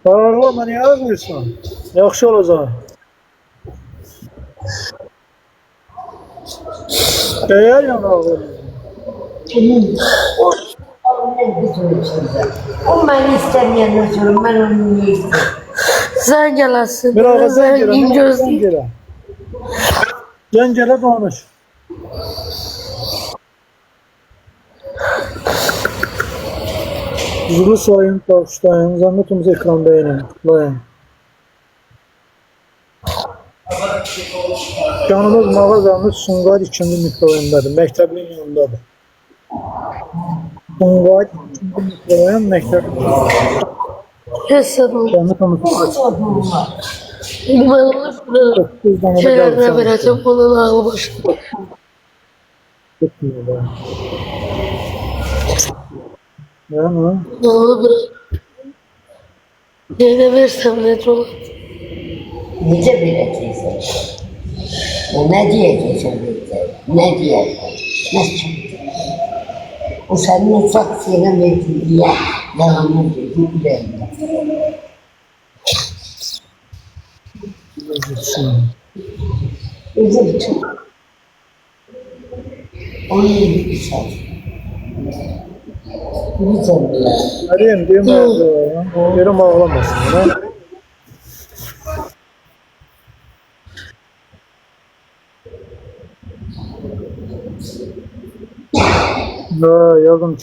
Qararlama, niyə ağlayırsan? Yaxşı olacaq. Değer yana ağlayırsan. O beni istemeyenden sonra ben onu niye istedim? Sen gelasın. Bir ağa Sen zəngələ, incöz. zəngələ. Zəngələ danış. Zulu sayın, bağışlayın, zahmetimiz ekran beğenin, tıklayın. Canımız mağazamız Sungay 2. mikroyondadır, məktəblin yanındadır. Sungay 2. mikroyon məktəblin yanındadır. Hesabım. Zahmetimiz Ben onu şeylerine vereceğim. Onun ağlı başında. Yani, Ağlı bırak. Neyine versem ne olur? Nece bileceksin? Ne diyeceksin bize? Ne diyeceksin? Ne çıktı? O senin ufak sene verdiği diye yalanı dedi yüreğinde. Üzüm çok. 17 bir saat. Güzel bir yer. arayayım diyeyim ağzı. Yerim ağlamasın. Ne? Ha, yazdım.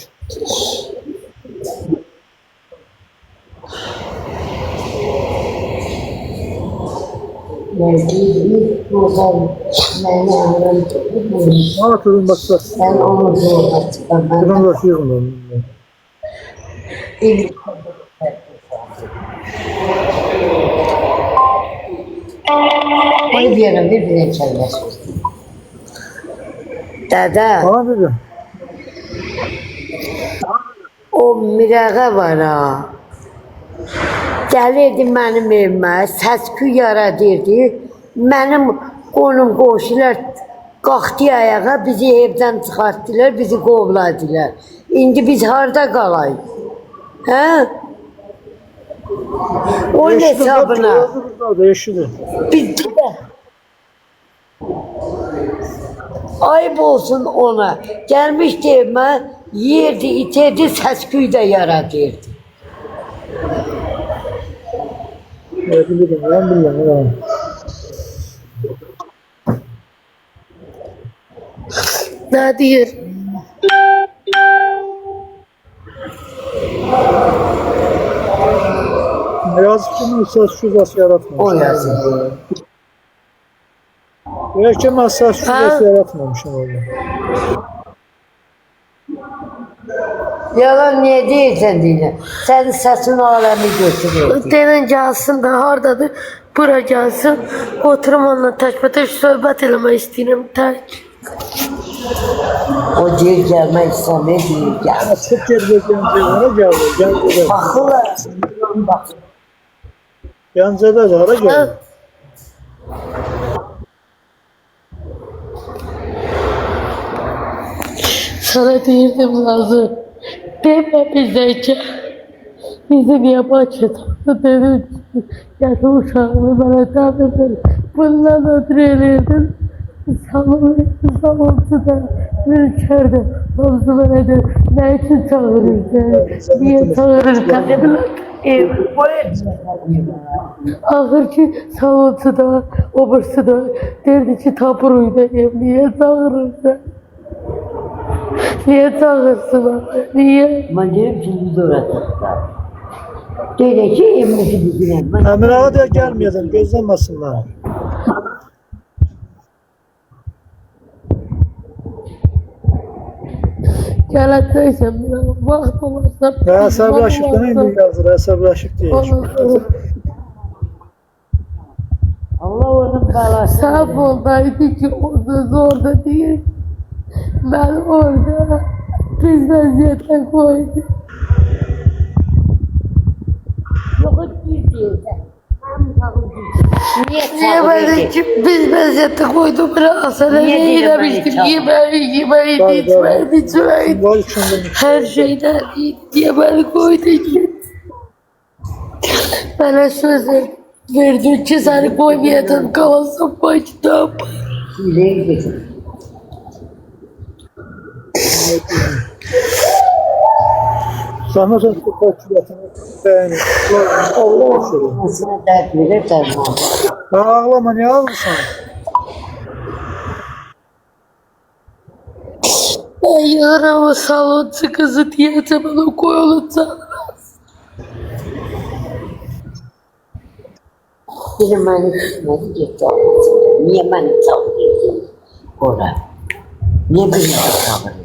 Verdiği bozan beni anlattı. Aa, tuzun başlar. Ben onu zorla çıkardım. Tuzun başlıyor. Bir Koy diyelim birbirine çelmez. Dede, Aa, dedim. o mirağa var ha. Gəlirdi mənim evimə, səs-küy yaradırdı. Mənim qonum qoşular qalxdı ayağa, bizi evdən çıxartdılar, bizi qovladılar. İndi biz harda qalayıq? Hə? Onun hesabına. Yaşıdır. Bitti de. Ayıp olsun ona. Gelmişti evime, yerdi, iterdi, səs-küy də yaradırdı. Bilirim, ben bilirim. Ne diyor? Yazık ki mesaj şuzası yaratmamış. O yazıyor. Belki mesaj şuzası yaratmamışım orada. Yalan niye değilsen değil. Senin sesin alemi götürüyor. Denin gelsin de hardadır. Bura gelsin. Oturum onunla taş söhbət eləmək istəyirəm. Tək. O geri gelmek istemiyor, değil gel. Çok gerçekten geldi. Bakılar. Bak. Yancada zara geldi. Sana deyirdim lazım. Deme bize ki. Bizi niye başladın? Dedim ki. Yaşı uşağını bana tabi verin. Bundan ötürü elirdim. Salonsuda bir içeride havzu veredi. Ne için çağırır seni? Niye çağırır seni? Ahır ki salonsuda, obursuda derdi ki taburuydu ev. Niye çağırır seni? Niye çağırsın abi? Niye? Ben dedim ki biz orada. Dedi ki evimizi bizine. Emir Ağa da gelmeyeceğim, gözlemesinler. Geleceksen biraz vaxt olarsa... Hesablaşık da indi yazır, hesablaşık diye. Allah onun belasını. Saf oldaydı ki o söz orada değil. Ben orada biz vaziyete koydum. Yok düz değil. Hem kalın düz. Niye Niye çağırırdın? beni kim bilmeziyete koydu biraz sana Niye ne dedim ilemiştim beni yemeği içmeyi Sungar içinde her şeyden iyi diye beni koydu ki bana söz verdi ki seni koymayacağım kalasın başta. Hileye gidin. Zahmet olsun kaçırlatını beğenin. Allah olmasına dert verir derman. Ya ağlama niye ağlıyorsun? Ben yarın o saloncu kızı diyeceğim ona koyulacağım. Biri beni tutmadı gitti olmasın. Niye beni çağırırdın? Oraya. Niye beni çağırırdın?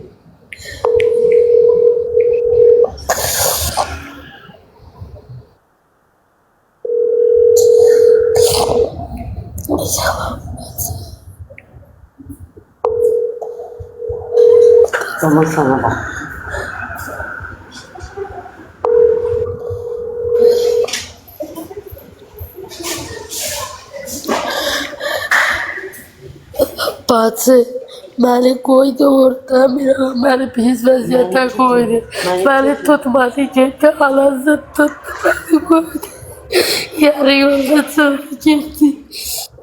Ama sana bak. Batı beni koydu orada beni pis vaziyete koydu. Beni tutmadı gitti alası tuttu beni koydu. Yarı yolda söyleyecekti.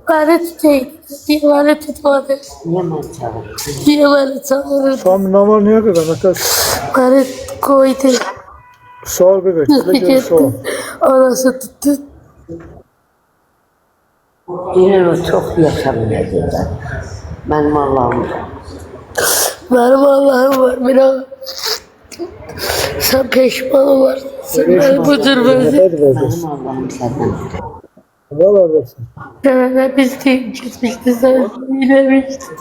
Beni tutaydı diye beni tutmadı. Niye beni çağırırdın? Diye beni çağırdı. Tam namar niye kadar? Mete Beni koydu. sağ bebek. Peki sağ. Gitti. Anası tuttu. Yine o çok yaşamıyor. Benim Allah'ım. Benim Allah'ım var biraz. Sen peşman olarsın. Beni bu tür böyle. Hadi vereceğiz. Benim Allah'ım senden. Allah versin. Ben biz de gitmişti sen ilemiştin.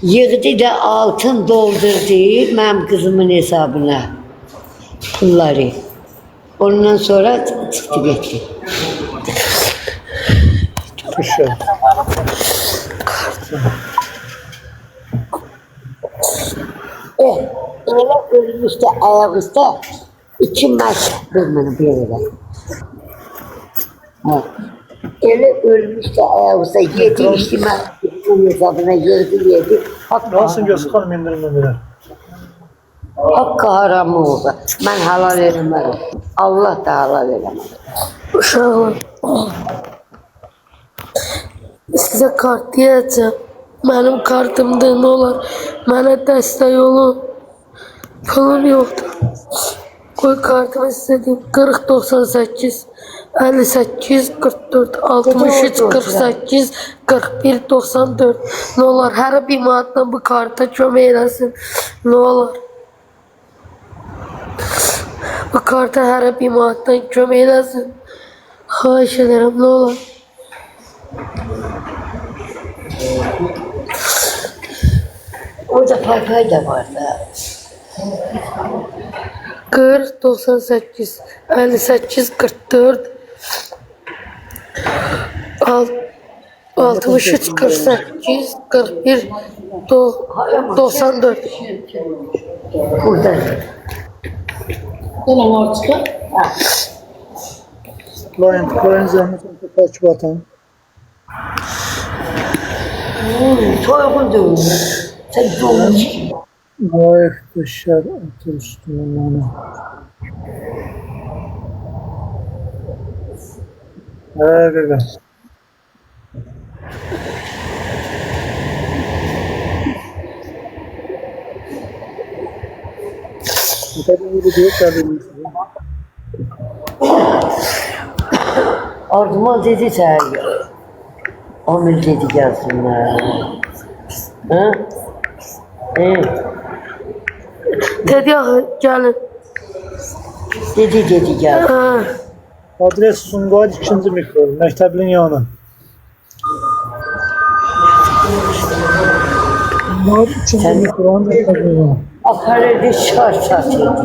Yığdı da altın doldurdu benim kızımın hesabına pulları. Ondan sonra çıktı gitti. Kışa. Öyle ölmüştü ayaküstü. İki maç durmanı bir yere. Öyle ölmüştü ayaküstü. Yedi içti kızımın hesabına yedi. Nasıl göz kanım indirme bile. Hakkı haram oldu. Ben halal edemem. Allah da halal edemez. Uşağım. Size kart diyeceğim. Benim kartımda ne olur? Bana destek olun. Pulum yoktu. Koy kartımı istediğim 40 98 58 44 63 48 41 94 ne olur her bir madde bu karta çömeylesin ne olur bu karta her bir madde çömeylesin xahiş ederim ne olur Orada parkay da vardı. 40 98 58 44 63 48 41 94 Burada. Lain zahmet olsun kaçıp atan. Soygun dövüyor. Sen doğmuş ki. Vay dışarı atır üstüne onu. Evet. Tabii öyle diyor tabii. Ardıma dedi sen. Amil dedi gelsinler. Ha? dedi ya gelin Dedi gel. ha. Adres Sungayt 2-ci mikro, məktəblin yanı. Bunlar 2-ci mikronun məktəblin yanı. Akarede şar satıyordu.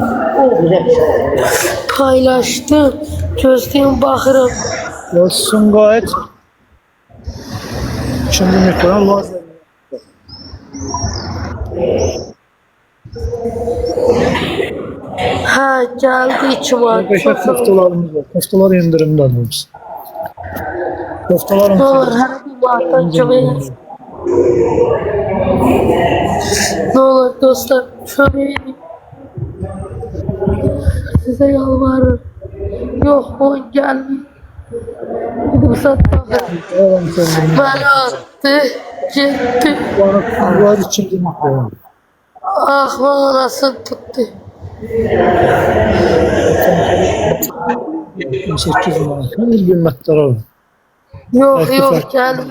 Güzel şar. Paylaştım gözlüğüm bakırım Ya Sungayt 2-ci mikron lazer. ha geldi 2 manat. Arkadaşlar koftalarımız var. Koftalar indirimde alıyoruz. Koftaların Ne olur her bir manattan kömeğe. Ne olur dostlar kömeğe. Size yalvarırım. Yok on gelmeyin. Dedim satma. Bana attı. Gitti. Bunlar içinde mikrovan. Ah anasını tuttu. 8 manat. Her bir miktar alın. Yok yok gelme.